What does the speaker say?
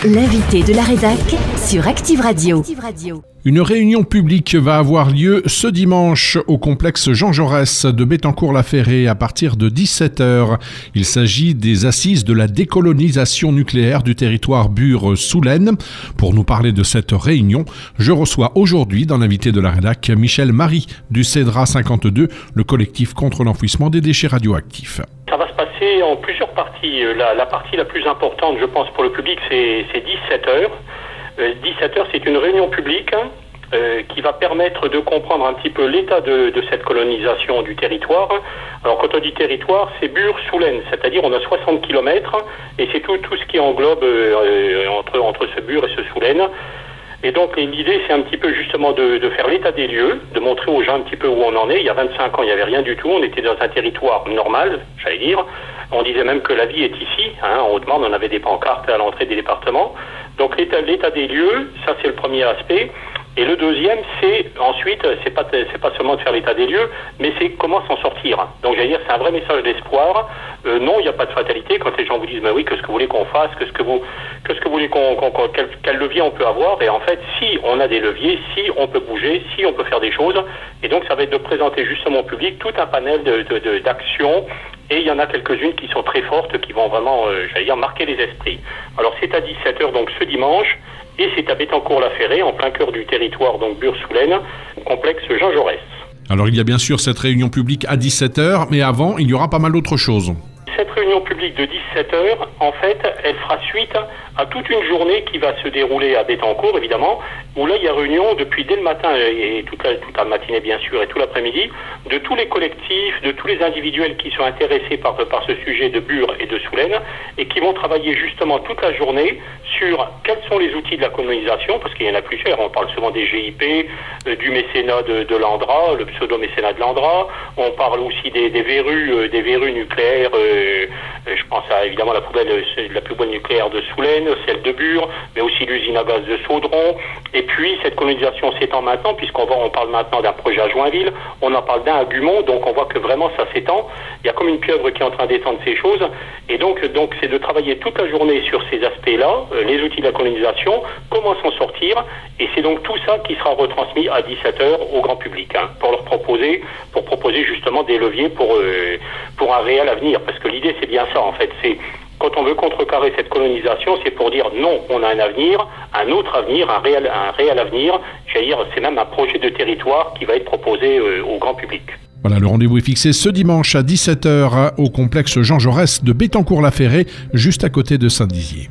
L'invité de la rédac sur Active Radio. Une réunion publique va avoir lieu ce dimanche au complexe Jean Jaurès de Bettencourt-la-Ferrée à partir de 17h. Il s'agit des assises de la décolonisation nucléaire du territoire Bure-Soulaine. Pour nous parler de cette réunion, je reçois aujourd'hui dans l'invité de la rédac Michel Marie du CEDRA 52, le collectif contre l'enfouissement des déchets radioactifs. Ça va se passer en plusieurs parties. La partie la plus importante, je pense, pour le public, c'est 17h. 17h, c'est une réunion publique qui va permettre de comprendre un petit peu l'état de cette colonisation du territoire. Alors, quand on dit territoire, c'est Bure-Soulaine, c'est-à-dire on a 60 km et c'est tout ce qui englobe entre ce Bure et ce Soulaine. Et donc l'idée, c'est un petit peu justement de faire l'état des lieux, de montrer aux gens un petit peu où on en est. Il y a 25 ans, il n'y avait rien du tout. On était dans un territoire normal, j'allais dire. On disait même que la vie est ici. On demande, on avait des pancartes à l'entrée des départements. Donc l'état des lieux, ça c'est le premier aspect. Et le deuxième, c'est ensuite, c'est pas seulement de faire l'état des lieux, mais c'est comment s'en sortir. Donc j'allais dire, c'est un vrai message d'espoir. Non, il n'y a pas de fatalité. Quand les gens vous disent, mais oui, qu'est-ce que vous voulez qu'on fasse, qu'est-ce que vous voulez quel levier on peut avoir. Et en fait, si on a des leviers, si on peut bouger, si on peut faire des choses. Et donc ça va être de présenter justement au public tout un panel d'actions. Et il y en a quelques-unes qui sont très fortes, qui vont vraiment, j'allais dire, marquer les esprits. Alors c'est à 17h, donc ce dimanche. Et c'est à Bettencourt-la-Ferrée, en plein cœur du territoire, donc Bure-Soulaine, au complexe Jean Jaurès. Alors il y a bien sûr cette réunion publique à 17h, mais avant, il y aura pas mal d'autres choses. Cette réunion publique de 17h, en fait, elle fera suite à toute une journée qui va se dérouler à Bettencourt, évidemment, où là, il y a réunion depuis dès le matin et toute la matinée, bien sûr, et tout l'après-midi, de tous les collectifs, de tous les individuels qui sont intéressés par ce sujet de Bure et de Soulaine, et qui vont travailler justement toute la journée sur quels sont les outils de la colonisation, parce qu'il y en a plusieurs. On parle souvent des GIP, du mécénat de l'ANDRA, le pseudo-mécénat de l'ANDRA. On parle aussi des verrues nucléaires. Je pense à évidemment la plus bonne nucléaire de Soulaine, celle de Bure, mais aussi l'usine à gaz de Saudron. Et puis cette colonisation s'étend maintenant, on parle maintenant d'un projet à Joinville, on en parle d'un à Gumont, donc on voit que vraiment ça s'étend. Il y a comme une pieuvre qui est en train d'étendre ces choses. Et donc c'est de travailler toute la journée sur ces aspects-là, les outils de la colonisation, comment s'en sortir. Et c'est donc tout ça qui sera retransmis à 17h au grand public, pour proposer justement des leviers pour un réel avenir. Parce que l'idée, c'est bien ça, en fait. C'est quand on veut contrecarrer cette colonisation, c'est pour dire non, on a un avenir, un autre avenir, un réel avenir. J'allais dire, c'est même un projet de territoire qui va être proposé au grand public. Voilà, le rendez-vous est fixé ce dimanche à 17h au complexe Jean Jaurès de Bettencourt-la-Ferrée, juste à côté de Saint-Dizier.